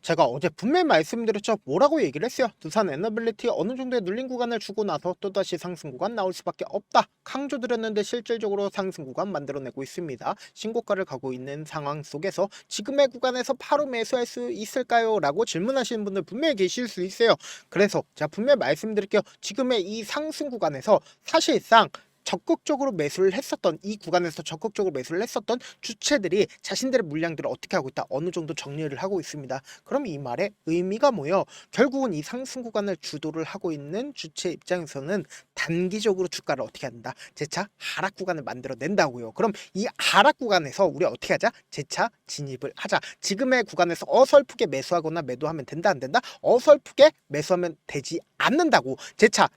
제가 어제 분명히 말씀드렸죠. 뭐라고 얘기를 했어요. 두산 에너빌리티 어느 정도의 눌린 구간을 주고 나서 또다시 상승 구간 나올 수밖에 없다. 강조드렸는데 실질적으로 상승 구간 만들어내고 있습니다. 신고가를 가고 있는 상황 속에서 지금의 구간에서 바로 매수할 수 있을까요? 라고 질문하시는 분들 분명히 계실 수 있어요. 그래서 제가 분명히 말씀드릴게요. 지금의 이 상승 구간에서 사실상 적극적으로 매수를 했었던 이 구간에서 적극적으로 매수를 했었던 주체들이 자신들의 물량들을 어떻게 하고 있다, 어느 정도 정리를 하고 있습니다. 그럼 이 말의 의미가 뭐예요? 결국은 이 상승 구간을 주도를 하고 있는 주체 입장에서는 단기적으로 주가를 어떻게 한다, 재차 하락 구간을 만들어낸다고요. 그럼 이 하락 구간에서 우리 어떻게 하자? 재차 진입을 하자. 지금의 구간에서 어설프게 매수하거나 매도하면 된다, 안 된다? 어설프게 매수하면 되지 않는다고. 재차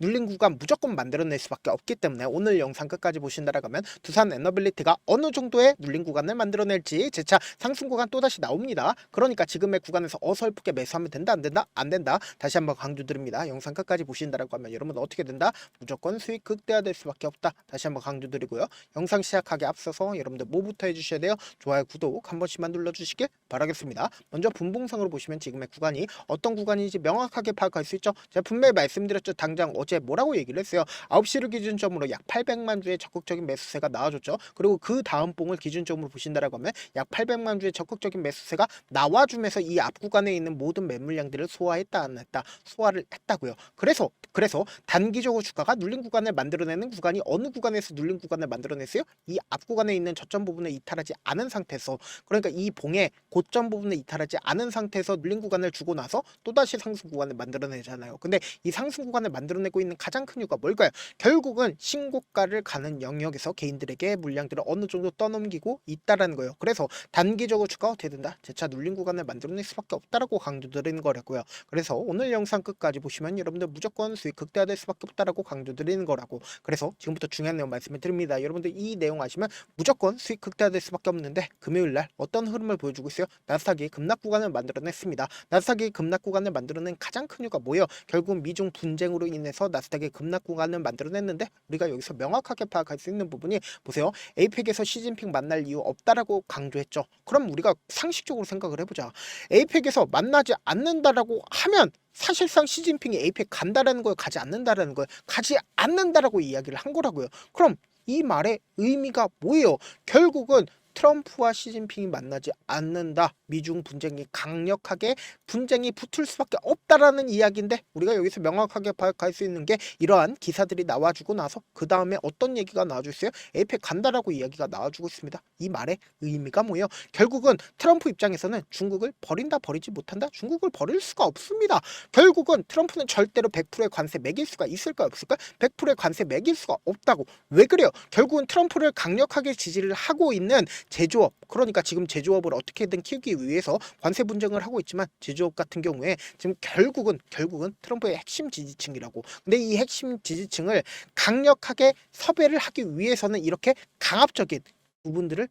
눌린 구간 무조건 만들어낼 수밖에 없기 때문에 오늘 영상 끝까지 보신다라고 하면 두산 에너빌리티가 어느 정도의 눌린 구간을 만들어낼지 재차 상승 구간 또다시 나옵니다. 그러니까 지금의 구간에서 어설프게 매수하면 된다, 안 된다? 안 된다. 다시 한번 강조드립니다. 영상 끝까지 보신다라고 하면 여러분 어떻게 된다? 무조건 수익 극대화될 수밖에 없다. 다시 한번 강조드리고요. 영상 시작하기 앞서서 여러분들 뭐부터 해주셔야 돼요? 좋아요, 구독 한 번씩만 눌러주시길 바라겠습니다. 먼저 분봉상으로 보시면 지금의 구간이 어떤 구간인지 명확하게 파악할 수 있죠. 제가 분명히 말씀드렸죠. 당장 어제 뭐라고 얘기를 했어요. 9시를 기준점으로 약 800만 주의 적극적인 매수세가 나와줬죠. 그리고 그 다음 봉을 기준점으로 보신다라고 하면 약 800만 주의 적극적인 매수세가 나와주면서 이 앞 구간에 있는 모든 매물량들을 소화했다, 안 했다? 소화를 했다고요. 그래서 단기적으로 주가가 눌린 구간을 만들어내는 구간이 어느 구간에서 눌린 구간을 만들어냈어요? 이 앞 구간에 있는 저점 부분을 이탈하지 않은 상태에서, 그러니까 이 봉의 고점 부분을 이탈하지 않은 상태에서 눌린 구간을 주고 나서 또다시 상승 구간을 만들어내잖아요. 근데 이 상승 구간을 만들어내고 있는 가장 큰 이유가 뭘까요? 결국은 신고가를 가는 영역에서 개인들에게 물량들을 어느 정도 떠넘기고 있다라는 거예요. 그래서 단기적으로 주가가 어떻게 된다? 재차 눌린 구간을 만들어낼 수밖에 없다라고 강조드리는 거라고요. 그래서 오늘 영상 끝까지 보시면 여러분들 무조건 수익 극대화될 수밖에 없다라고 강조드리는 거라고. 그래서 지금부터 중요한 내용 말씀을 드립니다. 여러분들 이 내용 아시면 무조건 수익 극대화될 수밖에 없는데, 금요일날 어떤 흐름을 보여주고 있어요? 나스닥이 급락 구간을 만들어냈습니다. 나스닥이 급락 구간을 만들어낸 가장 큰 이유가 뭐예요? 결국 미중 분쟁으로 인해서 나스닥의 급락 구간을 만들어냈는데, 우리가 여기서 명확하게 파악할 수 있는 부분이 보세요. 에이펙에서 시진핑 만날 이유 없다라고 강조했죠. 그럼 우리가 상식적으로 생각을 해보자. 에이펙에서 만나지 않는다라고 하면 사실상 시진핑이 에이펙 간다라는 걸, 가지 않는다라는 걸, 가지 않는다라고 이야기를 한 거라고요. 그럼 이 말의 의미가 뭐예요? 결국은 트럼프와 시진핑이 만나지 않는다, 미중 분쟁이 강력하게 분쟁이 붙을 수밖에 없다라는 이야기인데, 우리가 여기서 명확하게 파악할 수 있는 게 이러한 기사들이 나와주고 나서 그 다음에 어떤 얘기가 나와주고 있어요? 에이펙 간다라고 이야기가 나와주고 있습니다. 이 말의 의미가 뭐예요? 결국은 트럼프 입장에서는 중국을 버린다, 버리지 못한다? 중국을 버릴 수가 없습니다. 결국은 트럼프는 절대로 100%의 관세 매길 수가 있을까, 없을까? 100%의 관세 매길 수가 없다고. 왜 그래요? 결국은 트럼프를 강력하게 지지를 하고 있는 제조업, 그러니까 지금 제조업을 어떻게든 키우기 위해서 관세 분쟁을 하고 있지만, 제조업 같은 경우에 지금 결국은 트럼프의 핵심 지지층이라고. 근데 이 핵심 지지층을 강력하게 섭외를 하기 위해서는 이렇게 강압적인 부분들을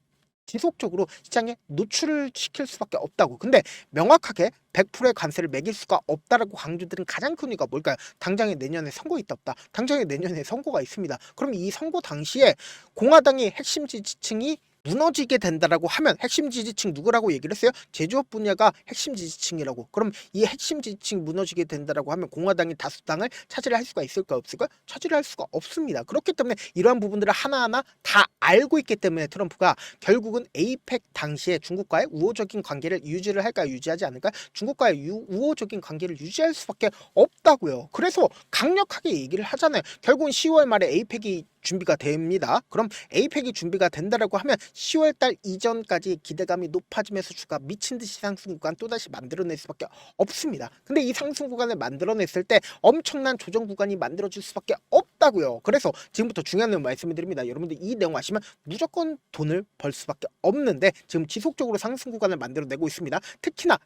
지속적으로 시장에 노출을 시킬 수밖에 없다고. 근데 명확하게 100%의 관세를 매길 수가 없다라고 강조드린 가장 큰 이유가 뭘까요? 당장에 내년에 선거 있다, 없다? 당장에 내년에 선거가 있습니다. 그럼 이 선거 당시에 공화당의 핵심 지지층이 무너지게 된다라고 하면, 핵심 지지층 누구라고 얘기를 했어요? 제조업 분야가 핵심 지지층이라고. 그럼 이 핵심 지지층 무너지게 된다라고 하면 공화당이 다수당을 차지할 수가 있을까, 없을까? 차지할 수가 없습니다. 그렇기 때문에 이러한 부분들을 하나하나 다 알고 있기 때문에 트럼프가 결국은 에이펙 당시에 중국과의 우호적인 관계를 유지를 할까, 유지하지 않을까? 중국과의 우호적인 관계를 유지할 수밖에 없다고요. 그래서 강력하게 얘기를 하잖아요. 결국은 10월 말에 에이펙이 준비가 됩니다. 그럼 에이펙이 준비가 된다라고 하면 10월달 이전까지 기대감이 높아지면서 주가 미친듯이 상승 구간 또다시 만들어낼 수밖에 없습니다. 근데 이 상승 구간을 만들어냈을 때 엄청난 조정 구간이 만들어질 수밖에 없다고요. 그래서 지금부터 중요한 내용 말씀을 드립니다. 여러분들 이 내용 아시면 무조건 돈을 벌 수밖에 없는데, 지금 지속적으로 상승 구간을 만들어내고 있습니다. 특히나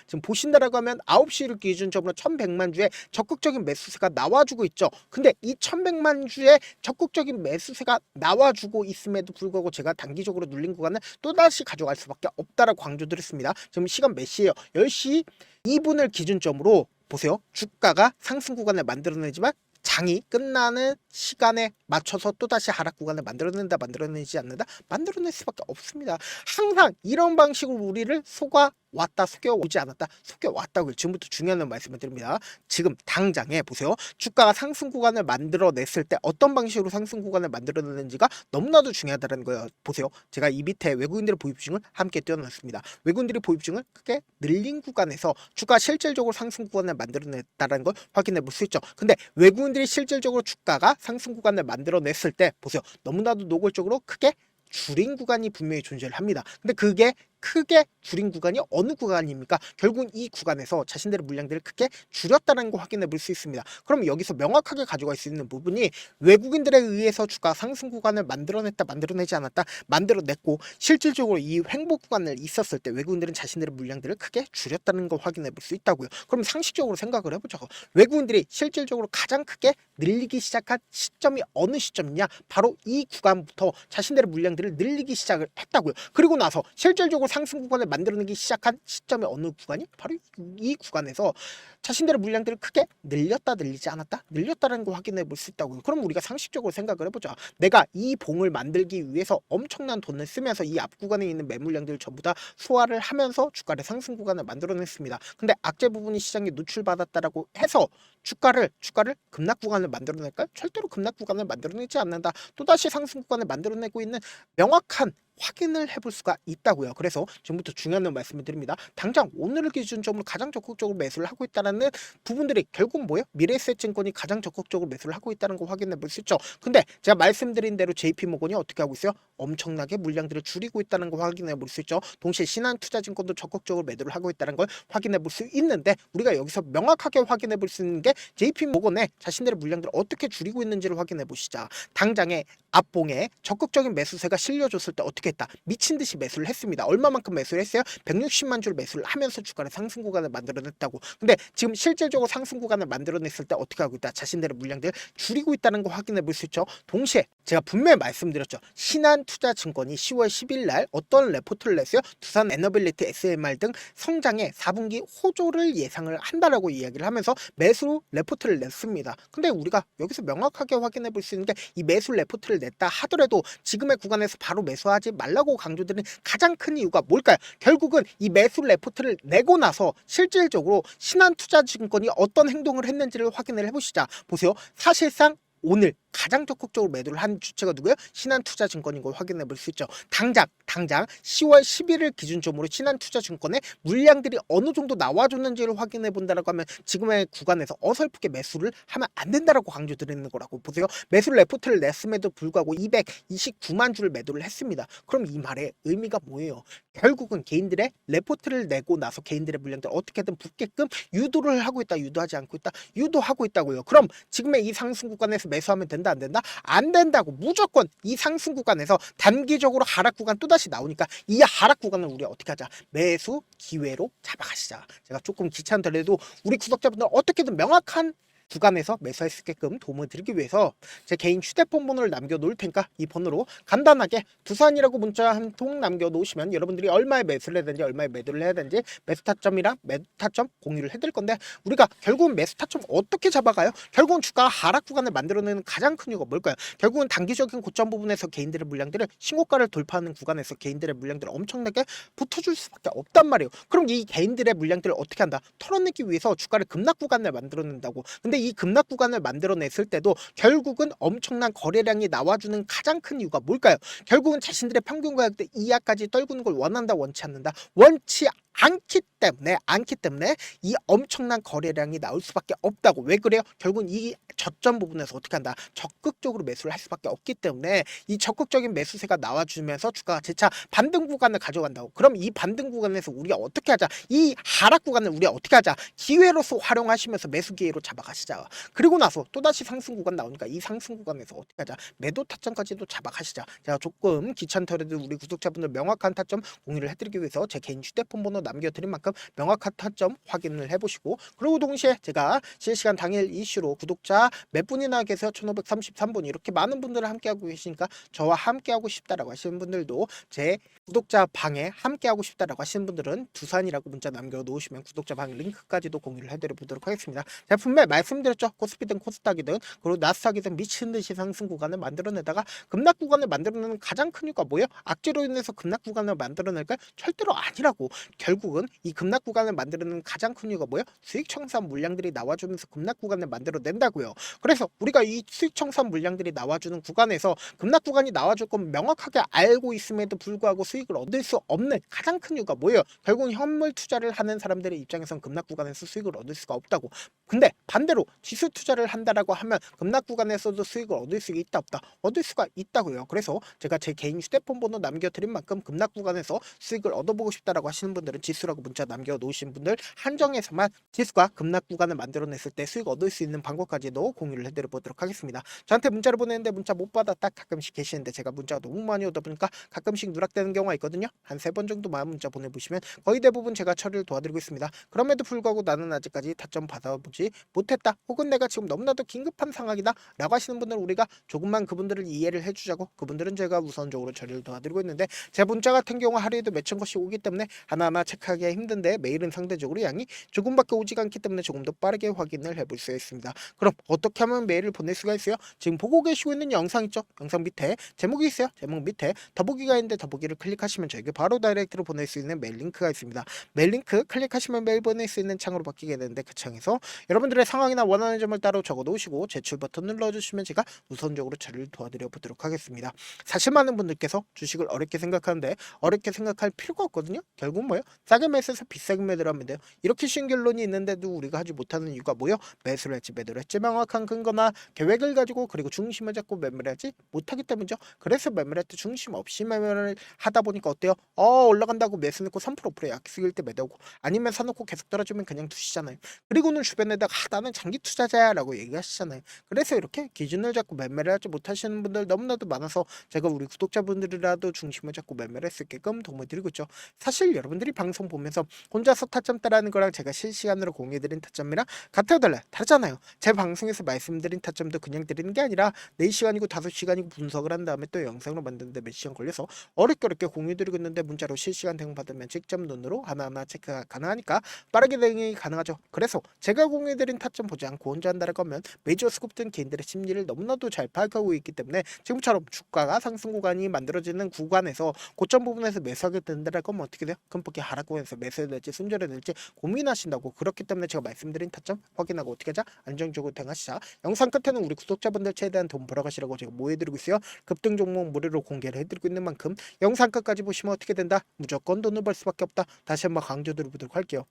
지금 보신다라고 하면 9시를 기준점으로 1100만 주의 적극적인 매수세가 나와주고 있죠. 근데 이 1100만 주의 적극적인 매수세가 나와주고 있음에도 불구하고 제가 단기적으로 눌린 구간을 또다시 가져갈 수밖에 없다라고 강조드렸습니다. 지금 시간 몇 시예요? 10시 2분을 기준점으로 보세요. 주가가 상승 구간을 만들어내지만 장이 끝나는 시간에 맞춰서 또다시 하락 구간을 만들어낸다, 만들어내지 않는다? 만들어낼 수밖에 없습니다. 항상 이런 방식으로 우리를 속아 왔다, 속여오지 않았다, 속여왔다고요. 지금부터 중요한 말씀을 드립니다. 지금 당장에 보세요. 주가가 상승 구간을 만들어냈을 때 어떤 방식으로 상승 구간을 만들어내는지가 너무나도 중요하다는 거예요. 보세요. 제가 이 밑에 외국인들의 보입증을 함께 띄워놨습니다. 외국인들이 보입증을 크게 늘린 구간에서 주가 실질적으로 상승 구간을 만들어냈다는 걸 확인해 볼 수 있죠. 근데 외국인들이 실질적으로 주가가 상승 구간을 만들어냈을 때 보세요. 너무나도 노골적으로 크게 줄인 구간이 분명히 존재를 합니다. 근데 그게 크게 줄인 구간이 어느 구간입니까? 결국은 이 구간에서 자신들의 물량들을 크게 줄였다는 걸 확인해 볼 수 있습니다. 그럼 여기서 명확하게 가져갈 수 있는 부분이 외국인들에 의해서 주가 상승 구간을 만들어냈다, 만들어내지 않았다, 만들어냈고 실질적으로 이 횡보 구간을 있었을 때 외국인들은 자신들의 물량들을 크게 줄였다는 걸 확인해 볼 수 있다고요. 그럼 상식적으로 생각을 해보죠. 외국인들이 실질적으로 가장 크게 늘리기 시작한 시점이 어느 시점이냐? 바로 이 구간부터 자신들의 물량들을 늘리기 시작을 했다고요. 그리고 나서 실질적으로 상승 구간을 만들어내기 시작한 시점의 어느 구간이 바로 이 구간에서 자신들의 물량들을 크게 늘렸다, 늘리지 않았다, 늘렸다는 걸 확인해 볼 수 있다고요. 그럼 우리가 상식적으로 생각을 해보자. 내가 이 봉을 만들기 위해서 엄청난 돈을 쓰면서 이 앞 구간에 있는 매물량들을 전부 다 소화를 하면서 주가를 상승 구간을 만들어냈습니다. 근데 악재 부분이 시장에 노출받았다라고 해서 주가를 급락 구간을 만들어낼까요? 절대로 급락 구간을 만들어내지 않는다. 또다시 상승 구간을 만들어내고 있는 명확한 확인을 해볼 수가 있다고요. 그래서 지금부터 중요한 말씀을 드립니다. 당장 오늘을 기준점으로 가장 적극적으로 매수를 하고 있다는 부분들이 결국 뭐예요? 미래에셋증권이 가장 적극적으로 매수를 하고 있다는 거 확인해 볼 수 있죠. 근데 제가 말씀드린 대로 JP모건이 어떻게 하고 있어요? 엄청나게 물량들을 줄이고 있다는 거 확인해 볼 수 있죠. 동시에 신한투자증권도 적극적으로 매도를 하고 있다는 걸 확인해 볼 수 있는데 우리가 여기서 명확하게 확인해 볼 수 있는 게 JP모건의 자신들의 물량들을 어떻게 줄이고 있는지를 확인해 보시자. 당장에 앞봉에 적극적인 매수세가 실려줬을 때 어떻게 했다? 미친 듯이 매수를 했습니다. 얼마만큼 매수를 했어요? 160만 줄 매수를 하면서 주가를 상승 구간을 만들어냈다고. 근데 지금 실질적으로 상승 구간을 만들어냈을 때 어떻게 하고 있다? 자신들의 물량들을 줄이고 있다는 거 확인해 볼 수 있죠. 동시에 제가 분명히 말씀드렸죠. 신한투자증권이 10월 10일 날 어떤 레포트를 냈어요? 두산 에너빌리티 SMR 등 성장에 4분기 호조를 예상을 한다라고 이야기를 하면서 매수 레포트를 냈습니다. 근데 우리가 여기서 명확하게 확인해 볼 수 있는 게 이 매수 레포트를 냈다 하더라도 지금의 구간에서 바로 매수하지 말라고 강조드리는 가장 큰 이유가 뭘까요? 결국은 이 매수 레포트를 내고 나서 실질적으로 신한투자증권이 어떤 행동을 했는지를 확인을 해보시자. 보세요. 사실상 오늘 가장 적극적으로 매도를 한 주체가 누구예요? 신한투자증권인 걸 확인해 볼 수 있죠. 당장 10월 11일 기준점으로 신한투자증권의 물량들이 어느 정도 나와줬는지를 확인해 본다라고 하면 지금의 구간에서 어설프게 매수를 하면 안 된다라고 강조드리는 거라고 보세요. 매수 레포트를 냈음에도 불구하고 229만 주를 매도를 했습니다. 그럼 이 말의 의미가 뭐예요? 결국은 개인들의 레포트를 내고 나서 개인들의 물량들 어떻게든 붙게끔 유도를 하고 있다, 유도하지 않고 있다, 유도하고 있다고요. 그럼 지금의 이 상승 구간에서 매수하면 된다, 안 된다? 안 된다고. 무조건 이 상승 구간에서 단기적으로 하락 구간 또다시 나오니까 이 하락 구간을 우리 어떻게 하자? 매수 기회로 잡아가시자. 제가 조금 귀찮더라도 우리 구독자분들 어떻게든 명확한 구간에서 매수할 수 있게끔 도움을 드리기 위해서 제 개인 휴대폰 번호를 남겨놓을 테니까 이 번호로 간단하게 두산이라고 문자 한 통 남겨놓으시면 여러분들이 얼마에 매수를 해야 되는지 얼마에 매도를 해야 되는지 매수 타점이랑 매도 타점 공유를 해드릴 건데 우리가 결국은 매수 타점 어떻게 잡아가요? 결국은 주가 하락 구간을 만들어내는 가장 큰 이유가 뭘까요? 결국은 단기적인 고점 부분에서 개인들의 물량들을 신고가를 돌파하는 구간에서 개인들의 물량들을 엄청나게 붙어줄 수밖에 없단 말이에요. 그럼 이 개인들의 물량들을 어떻게 한다? 털어내기 위해서 주가를 급락 구간을 만들어낸다고. 근데 이 급락 구간을 만들어냈을 때도 결국은 엄청난 거래량이 나와주는 가장 큰 이유가 뭘까요? 결국은 자신들의 평균 가격대 이하까지 떨구는 걸 원한다, 원치 않는다? 원치 않기 때문에 이 엄청난 거래량이 나올 수밖에 없다고. 왜 그래요? 결국은 이 저점 부분에서 어떻게 한다? 적극적으로 매수를 할 수밖에 없기 때문에 이 적극적인 매수세가 나와주면서 주가가 재차 반등 구간을 가져간다고. 그럼 이 반등 구간에서 우리가 어떻게 하자? 이 하락 구간을 우리가 어떻게 하자? 기회로서 활용하시면서 매수 기회로 잡아가시자. 그리고 나서 또다시 상승 구간 나오니까 이 상승 구간에서 어떻게 하자? 매도 타점까지도 잡아가시자. 제가 조금 귀찮더라도 우리 구독자분들 명확한 타점 공유를 해드리기 위해서 제 개인 휴대폰 번호 남겨드린 만큼 명확한 타점 확인을 해보시고, 그리고 동시에 제가 실시간 당일 이슈로 구독자 몇 분이나 계세요? 1533분. 이렇게 많은 분들을 함께하고 계시니까 저와 함께하고 싶다라고 하시는 분들도 제 구독자 방에 함께하고 싶다라고 하시는 분들은 두산이라고 문자 남겨놓으시면 구독자 방 링크까지도 공유를 해드려 보도록 하겠습니다. 제가 분명히 말씀드렸죠. 코스피든 코스닥이든 그리고 나스닥이든 미친듯이 상승 구간을 만들어내다가 급락 구간을 만들어내는 가장 큰 이유가 뭐예요? 악재로 인해서 급락 구간을 만들어낼까요? 절대로 아니라고. 결국 결국은 이 급락 구간을 만드는 가장 큰 이유가 뭐예요? 수익 청산 물량들이 나와주면서 급락 구간을 만들어낸다고요. 그래서 우리가 이 수익 청산 물량들이 나와주는 구간에서 급락 구간이 나와줄 건 명확하게 알고 있음에도 불구하고 수익을 얻을 수 없는 가장 큰 이유가 뭐예요? 결국 현물 투자를 하는 사람들의 입장에선 급락 구간에서 수익을 얻을 수가 없다고. 근데 반대로 지수 투자를 한다라고 하면 급락 구간에서도 수익을 얻을 수 있다 없다? 얻을 수가 있다고요. 그래서 제가 제 개인 휴대폰 번호 남겨드린 만큼 급락 구간에서 수익을 얻어보고 싶다라고 하시는 분들은 지수라고 문자 남겨놓으신 분들 한정해서만 지수가 급락 구간을 만들어냈을 때 수익 얻을 수 있는 방법까지도 공유를 해드려보도록 하겠습니다. 저한테 문자를 보내는데 문자 못 받았다 가끔씩 계시는데 제가 문자가 너무 많이 오다 보니까 가끔씩 누락되는 경우가 있거든요. 한 3번 정도만 문자 보내보시면 거의 대부분 제가 처리를 도와드리고 있습니다. 그럼에도 불구하고 나는 아직까지 타점 받아보지 못했다, 혹은 내가 지금 너무나도 긴급한 상황이다 라고 하시는 분들은 우리가 조금만 그분들을 이해를 해주자고, 그분들은 제가 우선적으로 처리를 도와드리고 있는데, 제 문자 같은 경우 하루에도 몇천 것이 오기 때문에 하나하나 체크하기가 힘든데 메일은 상대적으로 양이 조금밖에 오지가 않기 때문에 조금 더 빠르게 확인을 해볼 수 있습니다. 그럼 어떻게 하면 메일을 보낼 수가 있어요? 지금 보고 계시고 있는 영상 있죠? 영상 밑에 제목이 있어요. 제목 밑에 더보기가 있는데 더보기를 클릭하시면 저에게 바로 다이렉트로 보낼 수 있는 메일 링크가 있습니다. 메일 링크 클릭하시면 메일 보낼 수 있는 창으로 바뀌게 되는데, 그 창에서 여러분들의 상황이나 원하는 점을 따로 적어 놓으시고 제출 버튼 눌러주시면 제가 우선적으로 처리를 도와드려 보도록 하겠습니다. 사실 많은 분들께서 주식을 어렵게 생각하는데 어렵게 생각할 필요가 없거든요. 결국 뭐예요? 싸게 매수해서 비싸게 매도를 하면 돼요. 이렇게 쉬운 결론이 있는데도 우리가 하지 못하는 이유가 뭐예요? 매수를 했지 매도를 했지 명확한 근거나 계획을 가지고, 그리고 중심을 잡고 매매를 하지 못하기 때문이죠. 그래서 매매를 할 때 중심 없이 매매를 하다 보니까 어때요? 올라간다고 매수 넣고 3% 5% 약속일 때 매도하고, 아니면 사놓고 계속 떨어지면 그냥 두시잖아요. 그리고는 주변에다가 나는 장기 투자자야 라고 얘기하시잖아요. 그래서 이렇게 기준을 잡고 매매를 하지 못하시는 분들 너무나도 많아서 제가 우리 구독자분들이라도 중심을 잡고 매매를 할 수 있게끔 도움을 드리고 있죠. 사실 여러분들이 방송 보면서 혼자서 타점 따라하는 거랑 제가 실시간으로 공유해드린 타점이랑 같아요 달라요? 다르잖아요. 제 방송에서 말씀드린 타점도 그냥 드리는 게 아니라 4시간이고 5시간이고 분석을 한 다음에 또 영상으로 만드는데 몇 시간 걸려서 어렵게 공유드리고 있는데, 문자로 실시간 대응 받으면 직접 눈으로 하나하나 체크가 가능하니까 빠르게 대응이 가능하죠. 그래서 제가 공유해드린 타점 보지 않고 혼자 한다는 거면 메이저 스쿱든 개인들의 심리를 너무나도 잘 파악하고 있기 때문에 지금처럼 주가가 상승 구간이 만들어지는 구간에서 고점 부분에서 매수하게 된다는 거면 어떻게 돼요? 금폭이 하락 구간에서 매수해야 될지 손절해야 될지 고민하신다고. 그렇기 때문에 제가 말씀드린 타점 확인하고 어떻게 하자? 안정적으로 대응하시자. 영상 끝에는 우리 구독자분들 최대한 돈 벌어가시라고 제가 모여드리고 있어요. 급등 종목 무료로 공개를 해드리고 있는 만큼 영상 끝까지 보시면 어떻게 된다? 무조건 돈을 벌 수밖에 없다. 다시 한번 강조드리도록 할게요.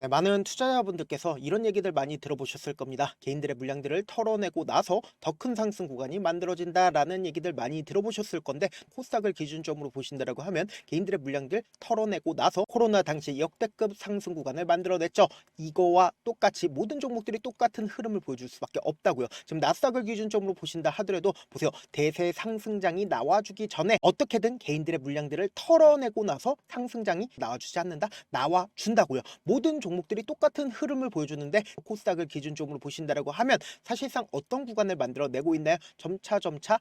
네, 많은 투자자분들께서 이런 얘기들 많이 들어보셨을 겁니다. 개인들의 물량들을 털어내고 나서 더 큰 상승 구간이 만들어진다라는 얘기들 많이 들어보셨을 건데, 코스닥을 기준점으로 보신다라고 하면 개인들의 물량들 털어내고 나서 코로나 당시 역대급 상승 구간을 만들어냈죠. 이거와 똑같이 모든 종목들이 똑같은 흐름을 보여줄 수밖에 없다고요. 지금 나스닥을 기준점으로 보신다 하더라도 보세요. 대세 상승장이 나와주기 전에 어떻게든 개인들의 물량들을 털어내고 나서 상승장이 나와주지 않는다? 나와준다고요. 모든 종목들이 똑같은 흐름을 보여주는데, 코스닥을 기준점으로 보신다라고 하면 사실상 어떤 구간을 만들어내고 있나요? 점차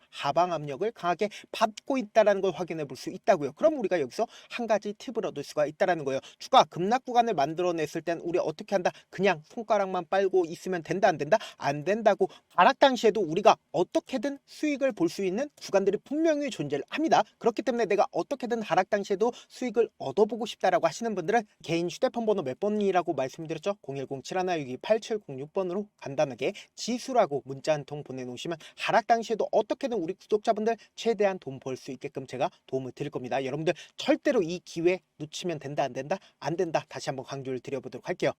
하방 압력을 강하게 받고 있다는 걸 확인해 볼 수 있다고요. 그럼 우리가 여기서 한 가지 팁을 얻을 수가 있다는 거예요. 주가 급락 구간을 만들어냈을 땐 우리 어떻게 한다? 그냥 손가락만 빨고 있으면 된다 안 된다? 안 된다고. 하락 당시에도 우리가 어떻게든 수익을 볼 수 있는 구간들이 분명히 존재를 합니다. 그렇기 때문에 내가 어떻게든 하락 당시에도 수익을 얻어보고 싶다라고 하시는 분들은 개인 휴대폰 번호 몇 번이라고 말씀드렸죠? 010-7162-8706번으로 간단하게 지수라고 문자 한 통 보내놓으시면 하락 당시에도 어떻게든 우리 구독자분들 최대한 돈 벌 수 있게끔 제가 도움을 드릴 겁니다. 여러분들 절대로 이 기회 놓치면 된다 안 된다? 안 된다. 다시 한번 강조를 드려보도록 할게요.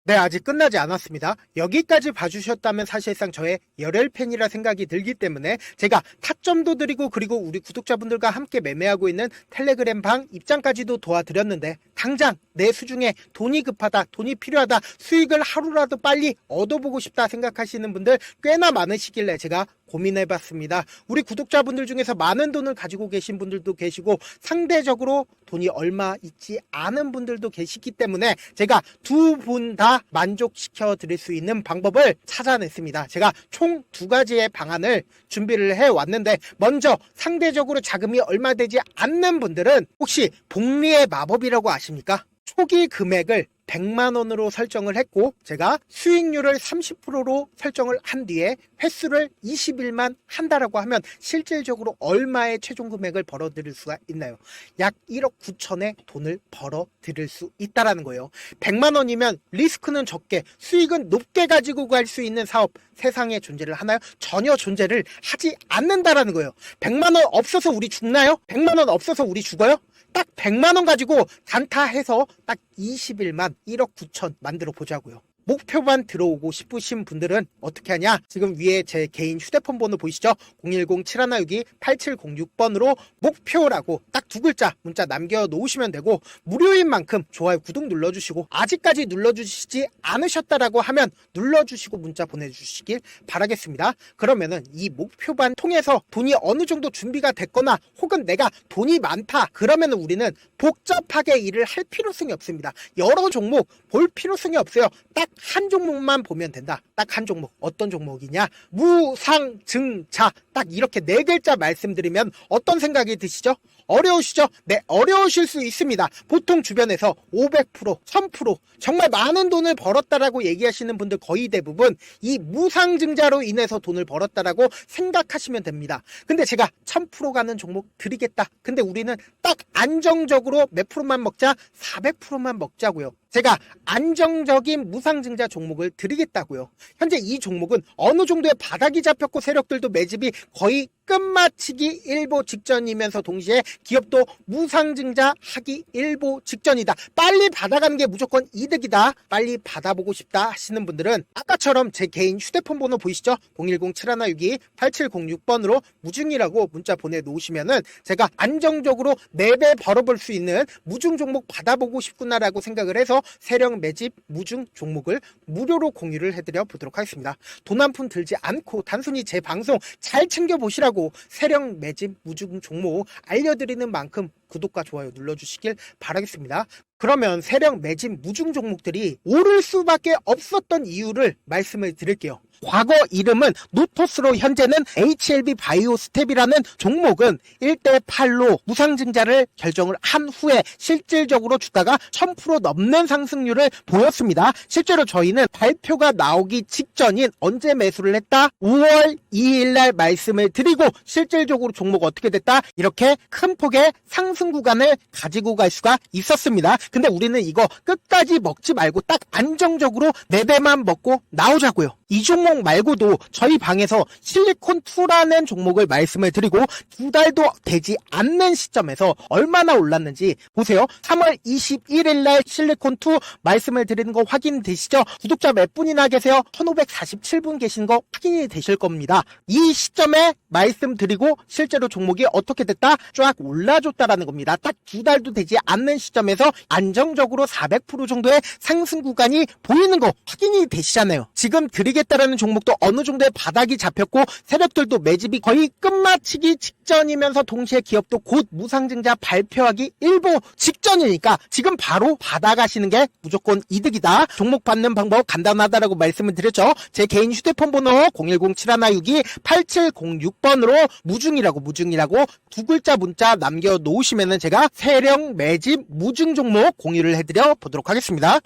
네, 아직 끝나지 않았습니다. 여기까지 봐주셨다면 사실상 저의 열혈 팬이라 생각이 들기 때문에 제가 타점도 드리고, 그리고 우리 구독자분들과 함께 매매하고 있는 텔레그램 방 입장까지도 도와드렸는데, 당장 내 수중에 돈이 급하다, 돈이 필요하다, 수익을 하루라도 빨리 얻어보고 싶다 생각하시는 분들 꽤나 많으시길래 제가 고민해봤습니다. 우리 구독자분들 중에서 많은 돈을 가지고 계신 분들도 계시고 상대적으로 돈이 얼마 있지 않은 분들도 계시기 때문에 제가 두 분 다 만족시켜 드릴 수 있는 방법을 찾아냈습니다. 제가 총 2가지의 방안을 준비를 해왔는데, 먼저 상대적으로 자금이 얼마 되지 않는 분들은 혹시 복리의 마법이라고 아십니까? 초기 금액을 100만원으로 설정을 했고 제가 수익률을 30%로 설정을 한 뒤에 횟수를 20일만 한다라고 하면 실질적으로 얼마의 최종 금액을 벌어들일 수가 있나요? 약 1억 9천의 돈을 벌어들일 수 있다라는 거예요. 100만원이면 리스크는 적게 수익은 높게 가지고 갈 수 있는 사업 세상에 존재를 하나요? 전혀 존재를 하지 않는다라는 거예요. 100만원 없어서 우리 죽나요? 100만원 없어서 우리 죽어요? 딱 100만원 가지고 단타해서 딱 20일만 1억 9천 만들어 보자고요. 목표만 들어오고 싶으신 분들은 어떻게 하냐? 지금 위에 제 개인 휴대폰 번호 보이시죠? 010-7162-8706번으로 목표라고 딱 두 글자 문자 남겨놓으시면 되고 무료인 만큼 좋아요, 구독 눌러주시고 아직까지 눌러주시지 않으셨다라고 하면 눌러주시고 문자 보내주시길 바라겠습니다. 그러면은 이 목표반 통해서 돈이 어느 정도 준비가 됐거나 혹은 내가 돈이 많다 그러면은 우리는 복잡하게 일을 할 필요성이 없습니다. 여러 종목 볼 필요성이 없어요. 딱 한 종목만 보면 된다. 딱 한 종목. 어떤 종목이냐? 무상증자. 딱 이렇게 네 글자 말씀드리면 어떤 생각이 드시죠? 어려우시죠? 네, 어려우실 수 있습니다. 보통 주변에서 500%, 1000% 정말 많은 돈을 벌었다라고 얘기하시는 분들 거의 대부분 이 무상증자로 인해서 돈을 벌었다라고 생각하시면 됩니다. 근데 제가 1000% 가는 종목 드리겠다. 근데 우리는 딱 안정적으로 몇 프로만 먹자? 400%만 먹자고요. 제가 안정적인 무상증자 종목을 드리겠다고요. 현재 이 종목은 어느 정도의 바닥이 잡혔고 세력들도 매집이 거의 끝마치기 일보 직전이면서 동시에 기업도 무상증자 하기 일보 직전이다. 빨리 받아가는 게 무조건 이득이다. 빨리 받아보고 싶다 하시는 분들은 아까처럼 제 개인 휴대폰 번호 보이시죠? 010-7162-8706번으로 무중이라고 문자 보내놓으시면은 제가 안정적으로 4배 벌어볼 수 있는 무중 종목 받아보고 싶구나라고 생각을 해서 세력 매집 무중 종목을 무료로 공유를 해드려 보도록 하겠습니다. 돈 한 푼 들지 않고 단순히 제 방송 잘 챙겨보시라고 세력 매집 무중 종목 알려드리는 만큼 구독과 좋아요 눌러주시길 바라겠습니다. 그러면 세력 매집 무중 종목들이 오를 수밖에 없었던 이유를 말씀을 드릴게요. 과거 이름은 노토스로 현재는 HLB 바이오스텝이라는 종목은 1대8로 무상증자를 결정을 한 후에 실질적으로 주가가 1000% 넘는 상승률을 보였습니다. 실제로 저희는 발표가 나오기 직전인 언제 매수를 했다? 5월 2일날 말씀을 드리고 실질적으로 종목 어떻게 됐다? 이렇게 큰 폭의 상승 구간을 가지고 갈 수가 있었습니다. 근데 우리는 이거 끝까지 먹지 말고 딱 안정적으로 4배만 먹고 나오자고요. 이 종목 말고도 저희 방에서 실리콘2라는 종목을 말씀을 드리고 2달도 되지 않는 시점에서 얼마나 올랐는지 보세요. 3월 21일 날 실리콘2 말씀을 드리는 거 확인되시죠? 구독자 몇 분이나 계세요? 1547분 계신 거 확인이 되실 겁니다. 이 시점에 말씀드리고 실제로 종목이 어떻게 됐다? 쫙 올라줬다라는 겁니다. 딱 2달도 되지 않는 시점에서 안정적으로 400% 정도의 상승 구간이 보이는 거 확인이 되시잖아요. 지금 드리겠다라는 종목도 어느 정도의 바닥이 잡혔고 세력들도 매집이 거의 끝마치기 직전이면서 동시에 기업도 곧 무상증자 발표하기 일보 직전이니까 지금 바로 받아가시는 게 무조건 이득이다. 종목 받는 방법 간단하다라고 말씀을 드렸죠. 제 개인 휴대폰 번호 010-7162-8706번으로 무중이라고 두 글자 문자 남겨놓으시면은 제가 세력 매집 무중 종목 공유를 해드려 보도록 하겠습니다.